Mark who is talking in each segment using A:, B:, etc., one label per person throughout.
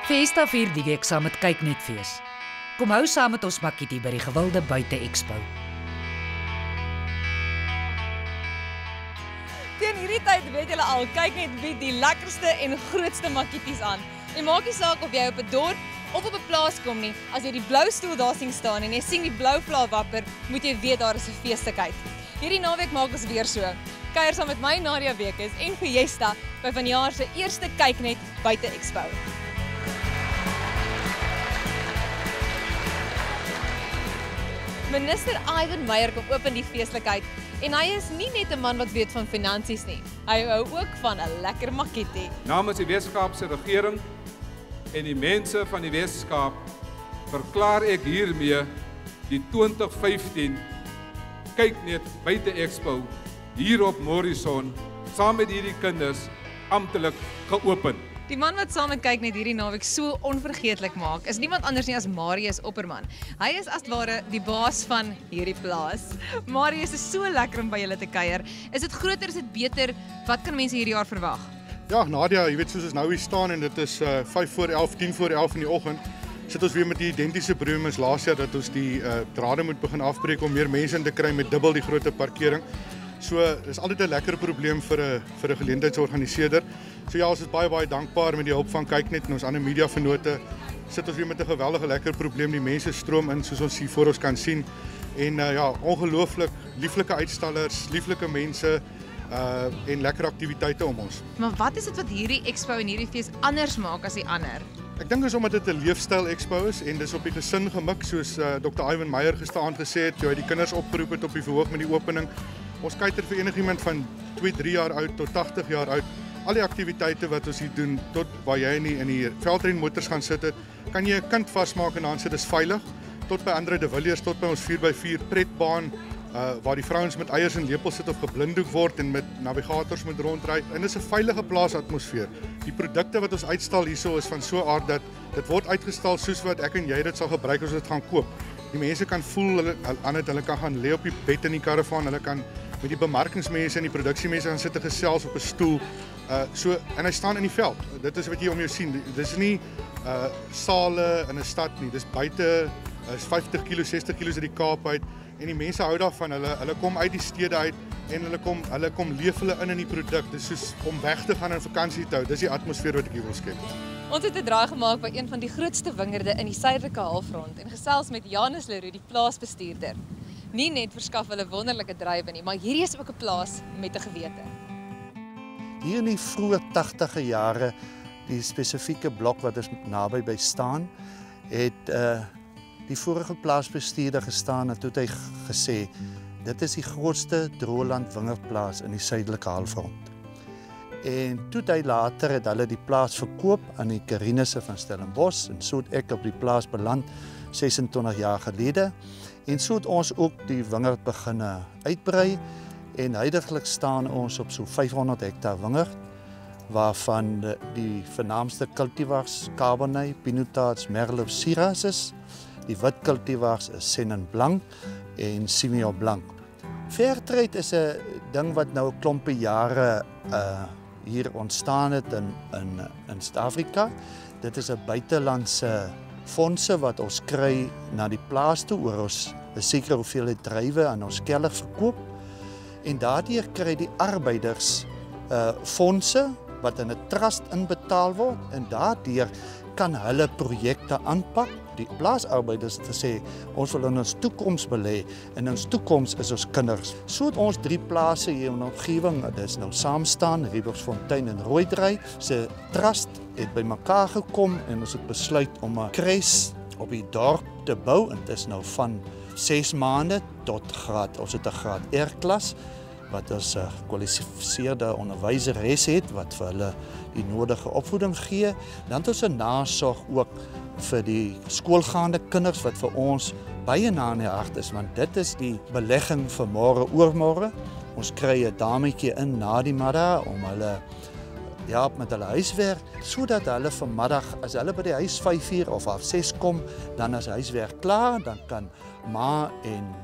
A: Fiesta vier die week saam met Kyknetfees. Kom hou saam met ons makkie by die gewilde buite expo.
B: Teen hierdie tyd weet julle al, Kyknet bied die lekkerste en grootste makkities aan. En maak nie saak of jy op 'n dorp of op 'n plaas kom nie, as jy die blou stoel daar sien staan en jy sien die blou vlak wapper, moet jy weet daar is 'n feeslikheid. Hierdie naweek maak ons weer so. Kuier saam met my Nadia Wekes en Fiesta by vanjaar se eerste Kyknet buite expo. Minister Ivan Meyer kom open die feeslikheid en hy is nie net 'n man wat weet van finansies nie. Hy hou ook van 'n lekker makketie.
C: Namens die Weskaapse regering en die mense van die Weskaap verklaar ek hiermee die 2015 Kyknet buite expo hier op Morrison saam met hierdie kinders amptelik geopen.
B: Die man wat saam met Kyknet hierdie naweek so onvergeetlik maak, is niemand anders nie as Marius Opperman. Hy is as ware die baas van hierdie plaas. Marius, is so lekker om by julle te kuier. Is dit groter, is dit beter? Wat kan mense hierdie jaar verwag?
D: Ja, Nadia, jy weet soos ons nou hier staan en dit is 5 voor 11, 10 voor 11 in die oggend, sit ons weer met die identiese probleem as laas jaar dat ons die drade moet begin afbreek om meer mense in te kry met dubbel die groot parkering. So dis altyd 'n lekker probleem vir 'n geleentheidsorganiseerder. So ja, ons is baie dankbaar met die hulp van Kyknet en ons ander mediavennote. Sit ons weer met 'n geweldige lekker probleem. Die mense stroom in soos ons hier voor ons kan sien. En ja, ongelooflik lieflike uitstallers, lieflike mense en lekker aktiwiteite om ons.
B: Maar wat is dit wat hierdie expo en hierdie fees anders maak as die ander?
D: Ek dink is omdat dit 'n leefstyl expo is en dis op die gesin gemik soos Dr. Ivan Meyer gisteraand gesê het, toe hy die kinders opgeroep het op die verhoog met die opening. Ons kuiter vir enigiemand van 2-3 jaar oud tot 80 jaar oud. Al die aktiwiteite wat ons hier doen, tot waar jy in die veldrenmotors gaan sit het, kan jy 'n kind vasmaak en dan sit dis veilig, tot by Andre de Villiers, tot by ons 4x4 pretbaan, waar die vrouens met eiers en lepels sit of geblinddoek word en met navigators moet rondry. En dis 'n veilige plaasatmosfeer. Die produkte wat ons uitstal hierso is van so 'n aard dat dit word uitgestal soos wat ek en jy dit sal gebruik as ons dit gaan koop. Die mense kan voel hulle kan gaan lê op die bed in die karavaan, hulle kan met die bemarkingsmense en die produksiemense gaan sit en gesels op 'n stoel. En hy staan in die veld. Dit is wat jy om jou sien. Dis nie sale in 'n stad nie. Dis buite, is 50 kg, 60 kg uit die Kaap uit en die mense hou daarvan. Hulle kom uit die stede uit en hulle kom leef hulle in die produk. Dis soos om weg te gaan en vakansie te hou. Dis die atmosfeer wat ek hier wil skep.
B: Ons het 'n draai gemaak by een van die grootste wingerde in die suidelike halfrond en gesels met Janus Leroux, die plaasbestuurder. Nie net verskaf hulle wonderlike druiwe nie, maar hierdie is ook 'n plaas met 'n gewete.
E: Hier in die vroeë 80e jare, die spesifieke blok wat ons naby by staan, het die vorige plaasbestuurder gestaan en toe het hy gesê, dit is die grootste droëland wingerdplaas in die suidelike halfrond. En toe het hy later het hulle die plaas verkoop aan die Karinisse van Stellenbosch en so het ek op die plaas beland 26 jaar gelede. En so het ons ook die wingerd begin uitbrei en huidiglik staan ons op so 500 hektaar wingerd waarvan die vernaamste cultivars Cabernet, Pinotage, Merlot, Syrah is. Die wit cultivars is Chenin Blanc en Semillon Blanc. Fairtrade is 'n ding wat nou 'n klompie jare hier ontstaan het in Suid-Afrika. Dit is 'n buitelandse fondse wat ons kry na die plaas toe oor ons 'n sekere hoeveelheid druiwe aan ons kelder verkoop. En daardeur kry die arbeiders fondse wat in 'n trust inbetaal word en daardeur kan hulle projekte aanpak. Die plaasarbeiders het gesê, ons wil in ons toekoms belê en ons toekoms is ons kinders. So het ons 3 plase hier in die omgewing, dit is nou saamstaan, Riebersfontein en Rooidraai, se trust het bymekaar gekom en ons het besluit om 'n kres op die dorp te bou en dit is nou van 6 maande tot graad, ons het 'n graad R-klas wat ons 'n gekwalifiseerde onderwyseres het wat vir hulle die nodige opvoeding gee. Dan het ons 'n nasorg ook vir die skoolgaande kinders wat vir ons baie na in die hart is, want dit is die belegging vir môre oormôre. Ons kry 'n dametjie in na die middag om hulle help met hulle huiswerk, sodat hulle vanmiddag, as hulle by die huis 5:00 of 6:30 kom, dan is huiswerk klaar, dan kan ma en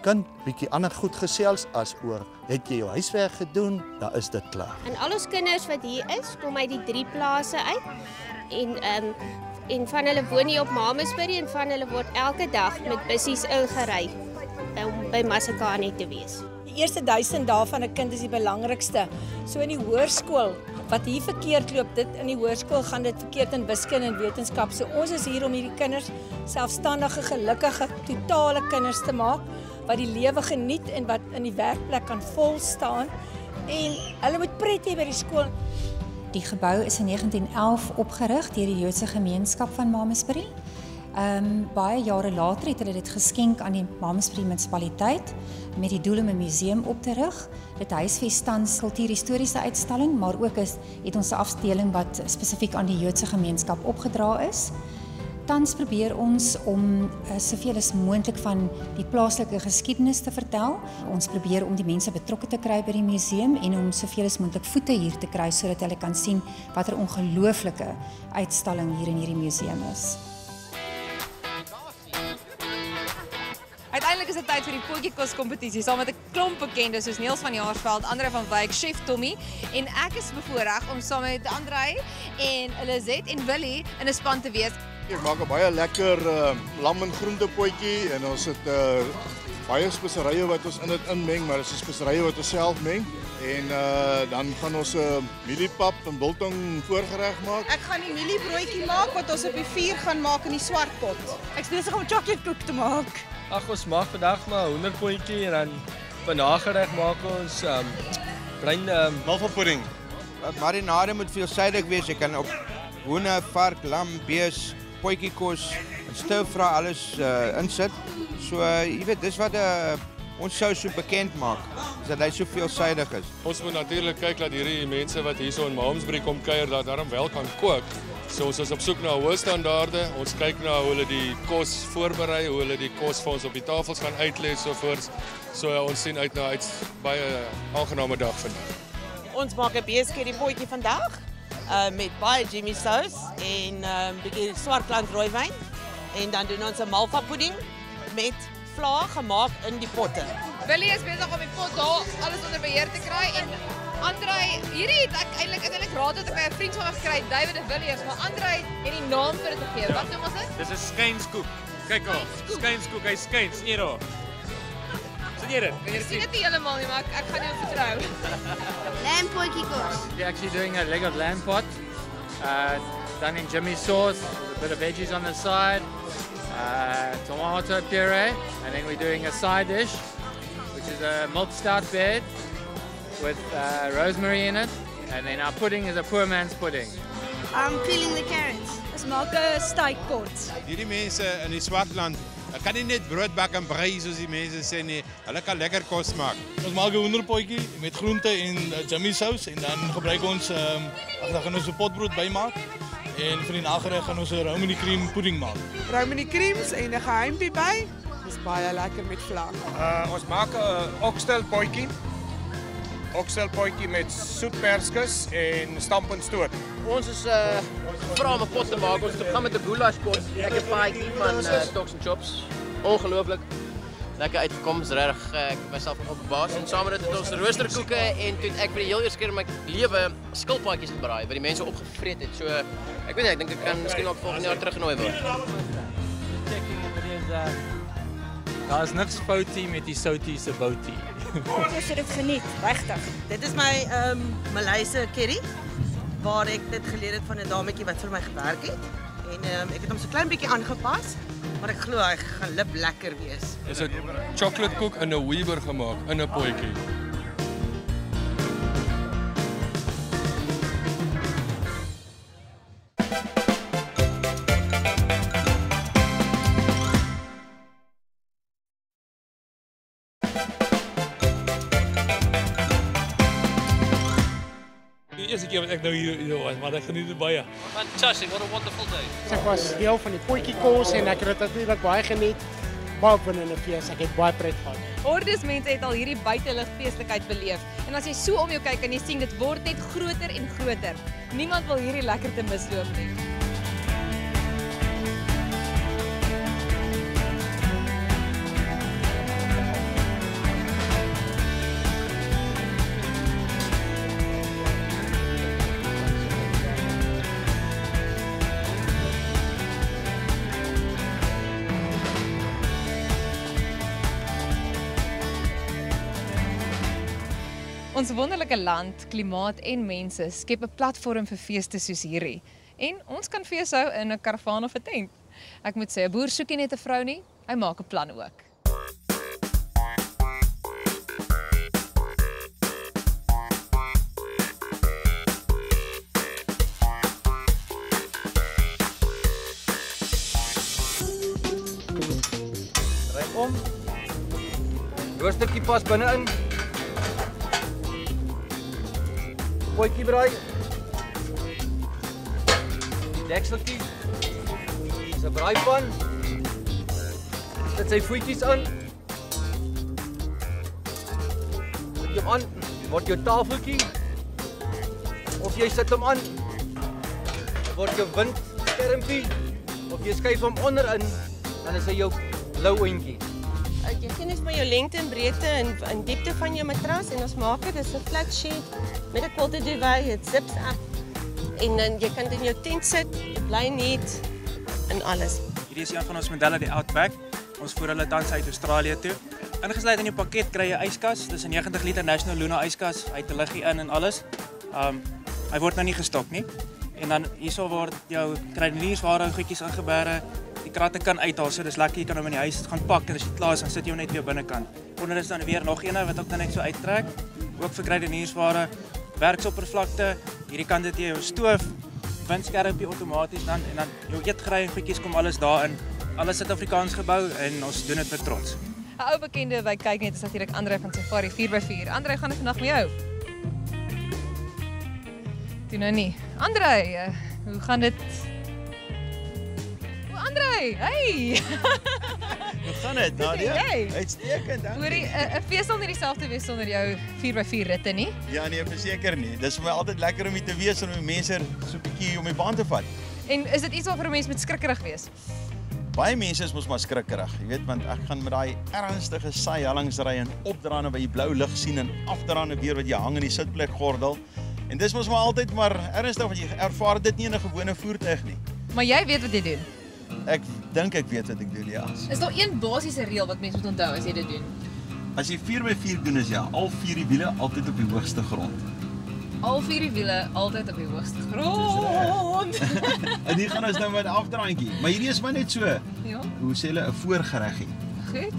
E: kind bietjie ander goed gesels as oor, het jy jou huiswerk gedoen, dan is dit klaar.
F: En al ons kinders wat hier is, kom uit die 3 plase uit. En van hulle woon hier op Malmesbury en van hulle word elke dag met bussies ingery om by Masekane te wees.
G: Die eerste 1000 dae van 'n kind is die belangrikste. So in die hoërskool, wat hier verkeerd loop, dit in die hoërskool gaan dit verkeerd in wiskunde en wetenskap. So ons is hier om hierdie kinders selfstandige, gelukkige, totale kinders te maak wat die lewe geniet en wat in die werkplek kan volstaan en hulle moet pret hê by die skool.
H: Die gebou is in 1911 opgerig deur die Joodse gemeenskap van Malmesbury. Baie jare later het hulle dit geskenk aan die Malmesbury munisipaliteit met die doel om 'n museum op te rig. Dit huisves tans kultuurhistoriese uitstalling, maar ook het ons 'n afdeling wat spesifiek aan die Joodse gemeenskap opgedra is. Tans probeer ons om soveel as moontlik van die plaaslike geskiedenis te vertel. Ons probeer om die mense betrokke te kry by die museum en om soveel as moontlik voete hier te kry sodat hulle kan sien watter ongelooflike uitstalling hier in hierdie museum is.
B: Uiteindelik is dit tyd vir die potjiekos kompetisie saam met 'n klomp bekendes soos Niels van Jaarsveld, Andre van Wyk, Chef Tommy en ek is bevoorreg om saam met Andre en Elizet en Willie in 'n span te wees.
I: Ek maak 'n baie lekker lam en groente potjie en ons het baie speserye wat ons in dit inmeng, maar dit is speserye wat ons self meng. En dan gaan ons 'n mieliepap en biltong voorgereg maak.
G: Ek gaan die mieliebroodjie maak wat ons op die vuur gaan maak in die swart pot. Ek is besig om chocolate koek te maak.
J: Ag, ons maak vandag maar 'n hoenderpotjie en dan vir nagereg maak ons bruin malvapudding.
K: Dat marinade moet veelsidig wees. Jy kan op hoender, vark, lam, bees, potjiekos en stir-fry alles insit. So jy weet, dis wat ons sous so bekend maak, is dat hy so veelsidig is.
J: Ons moet natuurlik kyk dat hierdie mense wat hierso in Malmesbury kom kuier, dat daarom wel kan kook. So ons is op soek na hoë standaarde. Ons kyk na hoe hulle die kos voorberei, hoe hulle die kos vir ons op die tafels gaan uitlê sovoorts. So ons sien uit na 'n baie aangename dag vandag.
G: Ons maak 'n beeskerry potjie vandag met baie Jimmy sous en 'n bietjie swartland rooiwyn en dan doen ons 'n malva pudding met vla gemaak in die potte.
B: Willie is besig om die pot daar alles onder beheer te kry en Andre, hierdie het ek eintlik raad wat ek by 'n vriend van my gekry, David de Villiers, maar Andre het die naam vir dit gegee. Wat noem ons dit?
J: Dis 'n skynskoek. Kyk al, skynskoek, hy skyns nie daar. Sien jy dit?
B: Ek sien dit nie heeltemal nie, maar ek gaan jou vertrou.
F: Lamb potjiekos.
J: We're actually doing a leg of lamb pot, done in Jimmy sauce, a bit of veggies on the side, tomato puree, and then we're doing a side dish, which is a milk stout bed with rosemary in it, and then our pudding is a poor man's pudding.
F: I'm peeling the carrots.
G: Ons maak 'n steakkot.
K: Hierdie mense in die Swartland, hulle kan nie net brood bak en brei soos die mense sê nie. Hulle kan lekker kos maak.
I: Ons maak 'n hoenderpotjie met groente en Jimmy sous en dan gebruik ons dan gaan ons 'n potbrood bymaak en vir die nagereg gaan ons 'n Romani cream pudding maak.
G: Romani creams en 'n geheimpie by. Dis baie lekker met vla.
J: Ons maak 'n oxtail potjie met soetperskes en stampendstoot.
L: Ons is vra om 'n pot te maak. Ons het begin met 'n goulash pot. Lekker paadjie van Stocks and Chops. Ongelooflik. Lekker uitgekom, is regtig ek myself op verbaas en saam met dit het ons roosterkoeke en toe ek vir die heel eerste keer in my lewe skilpaadjies gebraai wat die mense opgevreet het. So ek weet nie, ek dink ek kan miskien ook volgende jaar teruggenooi word.
J: Daar is niks foutie met die soutie se boutie.
G: Ons het dit geniet, regtig. Dit is my Maleise curry waar ek dit geleer het van 'n dametjie wat vir my gewerk het en ek het hom so klein bietjie aangepas, maar ek glo hy gaan lip lekker wees.
J: Is 'n chocolate koek in 'n Weber gemaak in 'n potjie. Die eerste keer wat ek nou hier was, maar ek geniet dit baie.
L: Fantastic, what a wonderful day.
M: Ek was deel van die potjiekos en ek het dit natuurlik baie geniet. Baie opwindende fees, ek het baie pret gehad.
B: Hordes mense het al hierdie buitelugfeeslikheid beleef. En as jy so om jou kyk, kan jy sien dit word net groter en groter. Niemand wil hierdie lekkerte misloop nie. Ons wonderlike land, klimaat en mense skep 'n platform vir feeste soos hierdie. En ons kan fees hou in 'n karavaan of 'n tent. Ek moet sê, 'n boer soek nie net 'n vrou nie, hy maak 'n plan ook.
N: Ry om. Roostertjie pas binne-in. Potjie braai. Dekseltjie. Dis 'n braaipan. Sit sy voetjies aan. Sit hom aan, word jou tafeltjie. Of jy sit hom aan, word jou windskermpie. Of jy skuif hom onderin, dan is hy jou blou eentjie.
O: Jy ken net maar jou lengte en breedte en diepte van jou matras en ons maak dit is 'n flat sheet met 'n quilted duvet, dit zips af. En dan jy kan dit in jou tent sit, dit bly net en alles.
P: Hierdie is een van ons modelle, die Outback. Ons voer hulle tans uit Australië toe. Ingesluit in jou pakket kry jy 'n yskas, dis 'n 90 liter National Luna yskas, hy het 'n liggie in en alles. Hy word nou nie gestok nie. En dan hierso word jou kruideniersware goedjies ingeberge. Die kratte kan uithaal, so dis lekker, jy kan hom in die huis gaan pak en as jy klaar is, dan sit jy hom net weer binnekant. Onder is dan weer nog eene wat ook dan net so uittrek, ook vir kruideniersware, werksoppervlakte, hierdie kant het jy jou stoof, windskermpie outomaties dan, en dan jou eetgerei en goedjies kom alles daarin. Alles Suid-Afrikaans gebou en ons doen dit met trots.
B: 'n Ou bekende by Kyknet is natuurlik Andre van Safari 4x4. Andre, gaan dit vandag met jou? Doen nou nie. Andre, hoe gaan dit? Andre, hey!
Q: Hoe gaan dit, Nadia?
B: Hey.
Q: Uitstekend, dankie.
B: Hoorie, 'n fees sal nie dieselfde wees sonder jou 4x4 ritte nie.
Q: Ja nee, verseker nie. Dis vir my altyd lekker om hier te wees en om mense so 'n bietjie om die baan te vat.
B: En is dit iets waarvoor 'n mens moet skrikkerig wees?
Q: Baie mense is mos maar skrikkerig, jy weet, want ek gaan met daai ernstige saaihellingsry en opdraande by die blou lig sien en afdraande weer wat jy hang in die sitplekgordel. En dis mos maar altyd maar ernstig want jy ervaar dit nie in 'n gewone voertuig nie.
B: Maar jy weet wat jy doen.
Q: Ek dink ek weet wat ek doen, ja.
B: Is daar een basiese reël wat mense moet onthou as jy dit doen?
Q: As jy 4x4 doen is ja, al 4 die wiele altyd op die hoogste grond.
B: Al 4 die wiele altyd op die hoogste grond.
Q: En hier gaan ons nou met 'n afdraandjie. Maar hierdie is maar net so.
B: Ja.
Q: Hoe sê hulle 'n voorgereggie.
B: Goed.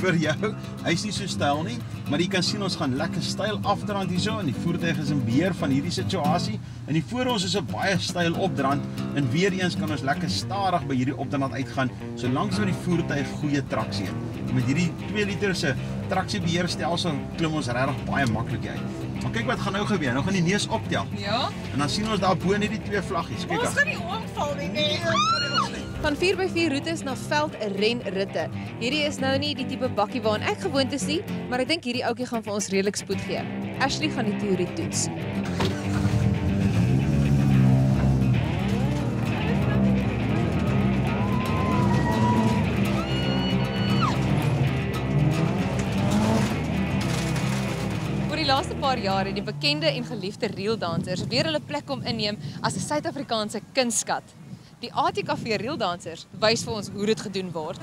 Q: Vir jou. Hy's nie so styl nie, maar jy kan sien ons gaan lekker styl afdraand hierso en die voertuig is in beheer van hierdie situasie. En hier voor ons is 'n baie styl opdraand en weer eens kan ons lekker stadig by hierdie opdraand uitgaan solank so die voertuig goeie traksie het. En met hierdie 2 liter se traksiebeheerstelsel klim ons regtig baie maklik uit. Maar kyk wat gaan nou gebeur. Nou gaan die neus optel.
B: Ja.
Q: En dan sien ons daar bo net die 2 vlaggies. Kyk.
O: Ons gaan nie oomval nie, nee.
B: Van 4x4 roetes na veldrenritte. Hierdie is nou nie die tipe bakkie waaraan ek gewoond is nie, maar ek dink hierdie ouetjie gaan vir ons redelik spoed gee. Ashley gaan die teorie toets. Oor die laaste paar jaar het die bekende en geliefde reeldansers weer hulle plek kom inneem as 'n Suid-Afrikaanse kunstskat. Die ATKV reeldansers wys vir ons hoe dit gedoen word.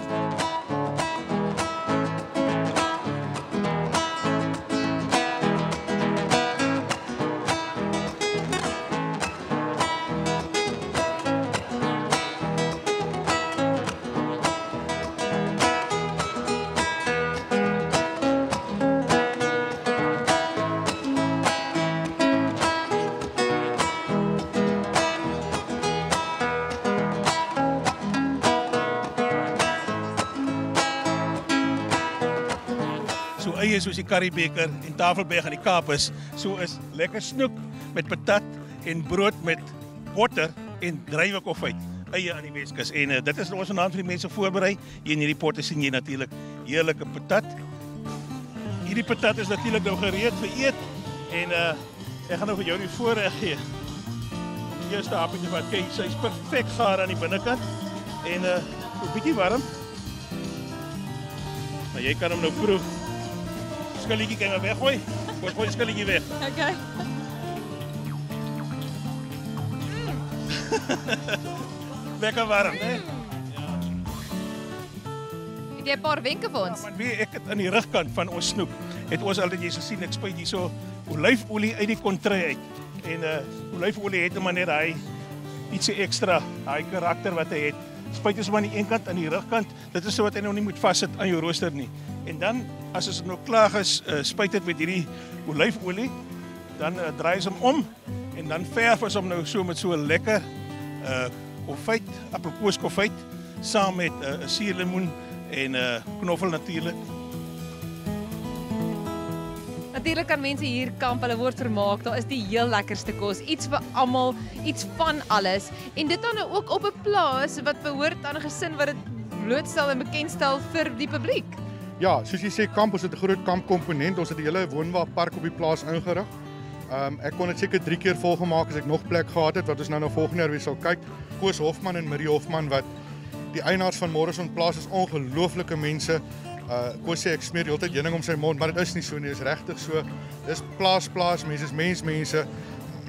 R: Eie soos die Currybeker en Tafelberg aan die Kaap is, so is lekker snoek met patat en brood met botter en druiwekonfyt eie aan die Weskus. En dit is ons vanaand vir die mense voorberei. Hier in hierdie potte sien jy natuurlik heerlike patat. Hierdie patat is natuurlik nou gereed vir eet en ek gaan nou vir jou die voorreg gee. Die eerste hapjie wat kyk, sy's perfek gaar aan die binnekant en 'n bietjie warm. Maar jy kan hom nou proef. Skilletjie kan maar weggooi. Gooi die skilletjie weg.
B: Okay.
R: Lekker warm, hè?
B: Het jy 'n paar wenke vir ons?
R: Ja, maar ek het aan die rugkant van ons snoep. Het ons altyd jy sien ek spuit hierso olyfolie uit die kontrei uit. En olyfolie het maar net hy ietsie ekstra, hy karakter wat hy het. Spuit is maar aan die een kant, aan die rugkant, dit is so wat hy nou nie moet vassit aan jou rooster nie. En dan, as ons nou klaar is, spuit dit met hierdie olyfolie, dan draai ons hom om, en dan verf ons hom nou so met so 'n lekker konfyt, appelkooskonfyt, saam met suurlemoen en knoffel natuurlik.
B: Natuurlik kan mense hier kamp, hulle word vermaak, daar is die heel lekkerste kos, iets vir almal, iets van alles. En dit dan nou ook op 'n plaas wat behoort aan 'n gesin wat dit blootstel en bekendstel vir die publiek.
D: Ja, soos jy sê, kamp, ons het 'n groot kampkomponent, ons het die hele woonwaarpark op die plaas ingerig. Ek kon dit seker 3 keer volgemaak as ek nog plek gehad het, wat ons nou volgende jaar weer sal kyk. Koos Hofman en Marie Hofman, wat die eienaars van Morrison Plaas is, ongelooflike mense. Koos sê ek smeer die hele tyd heuning om sy mond, maar dit is nie so nie, is regtig so. Dis plaas, mense is mense.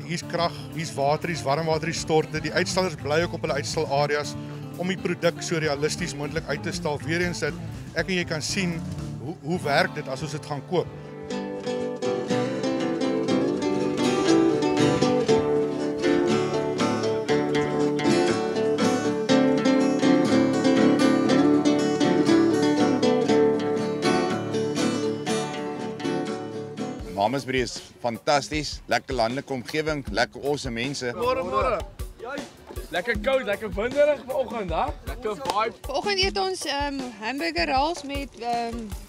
D: Hier's krag, hier's water, hier's warm water, hier's storte. Die uitstallers bly ook op hulle uitstalareas om die produk so realisties moontlik uit te stal. Weereens dat ek en jy kan sien hoe werk dit as ons dit gaan koop.
S: Mamasbury is fantasties, lekker landelike omgewing, lekker awesome mense.
T: Môre. Lekker koud, lekker winderig vanoggend, hè? Lekker vibe.
U: Vanoggend eet ons hamburger rolls met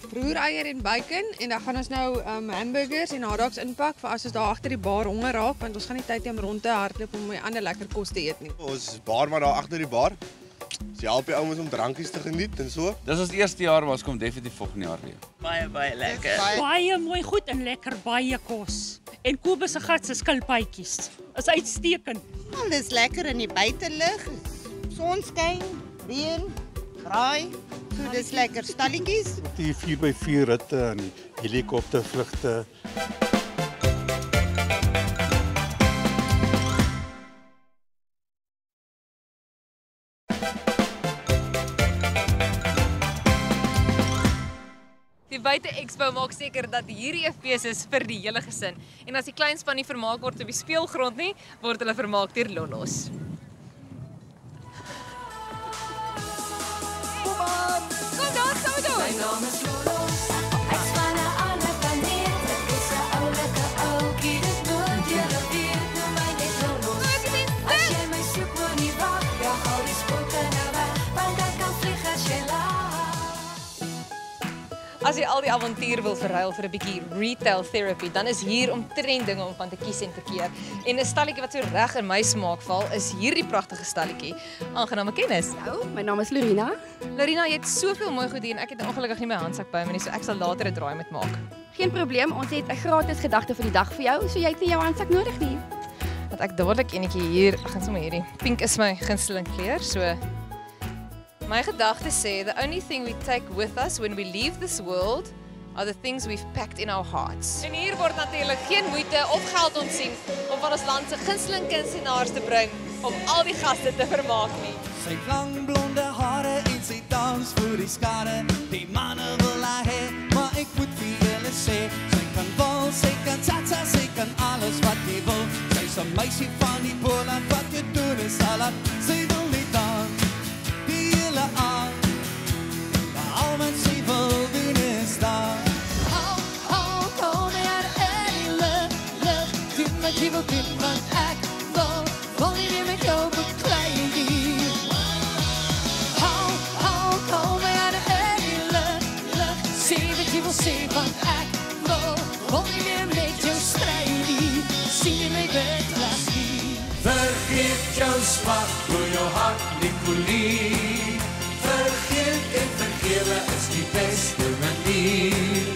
U: broereier en bacon en dan gaan ons nou hamburgers en hotdogs inpak vir as ons daar agter die bar honger raak, want ons gaan nie tyd hê om rond te hardloop om 'n ander lekker kos te eet nie.
T: Ons bar maar daar agter die bar. Sy help die ouens om drankies te geniet en so.
V: Dis ons eerste jaar, maar ons kom definitief volgende jaar weer.
W: Baie lekker. Baie mooi goed en lekker baie kos. En Kobus se gat se skilpytjies. Is uitstekend.
X: Dis lekker in die buitelug. Sonskyn, reën, braai. So dis lekker stalletjies.
E: Die 4x4 ritte en helikoptervlugte.
B: Die Buite Expo maak seker dat hierdie 'n fees is vir die hele gesin. En as die klein span nie vermaak word op die speelgrond nie, word hulle vermaak deur lollos. Kom daar, saam met ons. My naam is Lollos. Ek span 'n ander planeet. Ek is 'n oulike ouetjie, dit moet julle weet. Noem my net Lollos. As jy my soek, moet nie wag. Ja, hou die spooke nou weg, want ek kan vlieg as jy laat. As jy al die avontuur wil verruil vir 'n bietjie retail therapy, dan is hier omtrent dinge om van te kies en te keer. En 'n stalletjie wat so reg in my smaak val, is hierdie pragtige stalletjie. Aangename kennis.
Y: Hallo, my naam is Lorina.
B: Lorina, jy het soveel mooi goed hier en ek het ongelukkig nie my handsak by my nie, so ek sal later 'n draai met maak.
Y: Geen probleem, ons het 'n gratis gedagte vir die dag vir jou, so jy het nie jou handsak nodig nie.
B: Want ek dadelik enetjie hier, ek gaan sommer hierdie. Pink is my gunsteling kleur, so my gedagtes sê, the only thing we take with us when we leave this world are the things we've packed in our hearts. En hier word natuurlik geen moeite of geld ontsien om van ons land se gunsteling kunstenaars te bring om al die gaste te vermaak nie.
Z: Sy lang blonde hare en sy dans voor die skare. Die manne wil haar hê, maar ek moet vir julle sê, sy kan wal, sy kan salsa, sy kan alles wat jy wil. Sy's 'n meisie van die Boland, wat jy doen is salat. Sy wil nie dans aan, maar al wat sy wil doen is daar. Kom er in lucht, doen wat jy wil doen, want ek wil nie meer met jou beklei nie. Kom er in lucht, sê wat jy wil sê, want ek wil nie meer met jou strei nie. Sien jy my weglas nie. Vergeet jou smag, door jou hart nie koelie. Vergeet en vergewe is die beste manier.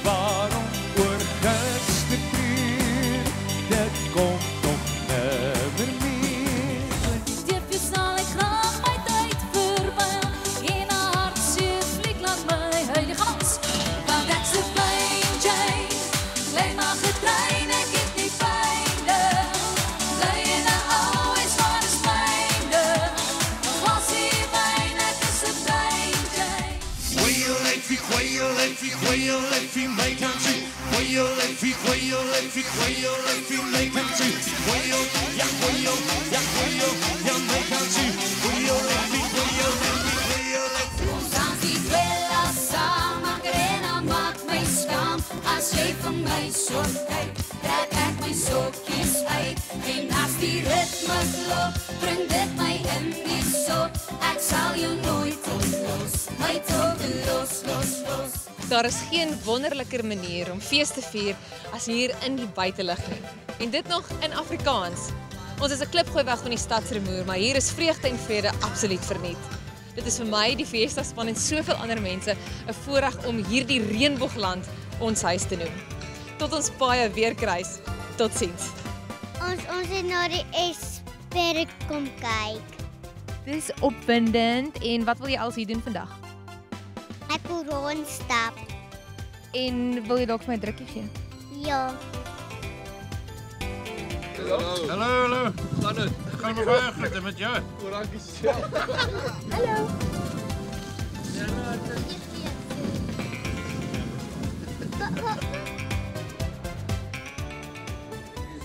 Z: Waarom oorgis te kuur? Dit kom nog nimmer meer. Die steefje sal ek graag my tyd verbyl. En 'n hart seer fliek laat my heilig gas. Want ek's 'n plain Jane, lei maar getrein, ek het nie pyne. Lei in 'n ou is wat is myne. Was hier wyn, ek is 'n plain Jane. Wheel, leefie, my country. Wheel, jou lyfie, gooi jou lyfie, gooi jou lyfie, my kant toe. Gooi jou, ja gooi jou, ja gooi jou, ja my kant toe. Gooi jou lyfie, gooi jou lyfie, gooi jou lyfie. Ons dans die twella saam, Macarena maak my skaam. As jy vir my so kyk, trek ek my sokkies uit. En as die ritme klop, bring dit my in die sop. Ek sal jou nooit ontlos, my tot los, los, los.
B: Daar is geen wonderliker manier om fees te vier as hier in die buitelug nie. En dit nog in Afrikaans. Ons is 'n klipgooi weg van die stadsrumoer, maar hier is vreugde en vrede absoluut verniet. Dit is vir my, die Fiesta span en soveel ander mense 'n voorreg om hierdie reënboogland ons huis te noem. Tot ons paai weer kruis. Totsiens.
A: Ons het na die Esperik kom kyk.
B: Dis opwindend en wat wil jy als hier doen vandag?
A: Ek wil rondstap.
B: En wil jy dalk vir my 'n drukkie gee?
A: Ja.
C: Hallo. Gaan dit? Gaan we baie goed met jou?
A: Hallo.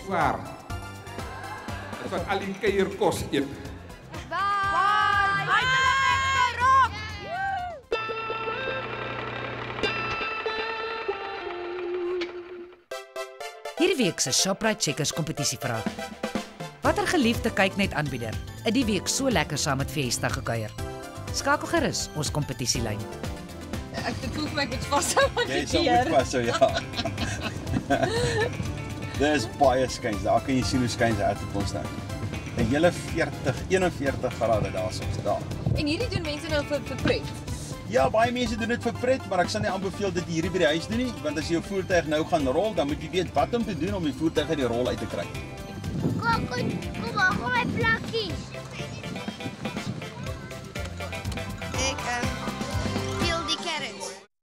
F: Waar? Ek van al die kuierkos eet.
H: Hierdie week se Shoprite Checkers kompetisie vraag. Watter geliefde kyknet aanbieder het die week so lekker saam met Fiesta gekuier? Skakel gerus ons kompetisielyn.
B: Ek voel vir my ek moet vashou aan
Q: Jy
B: die
Q: sal
B: deur.
Q: moet vashou, ja. Dis baie skuins. Daar kan jy sien hoe skuins uit op ons nou. 'n hele 41 grade daarsoms daar.
B: En hierdie doen mense nou vir pret.
Q: Ja, baie mense doen dit vir pret, maar ek sal nie aanbeveel dit hierdie by die huis doen nie, want as jy jou voertuig nou gaan rol, dan moet jy weet wat om te doen om die voertuig uit die rol uit te kry.
A: Kom my plakkies. Ek peel die carrots.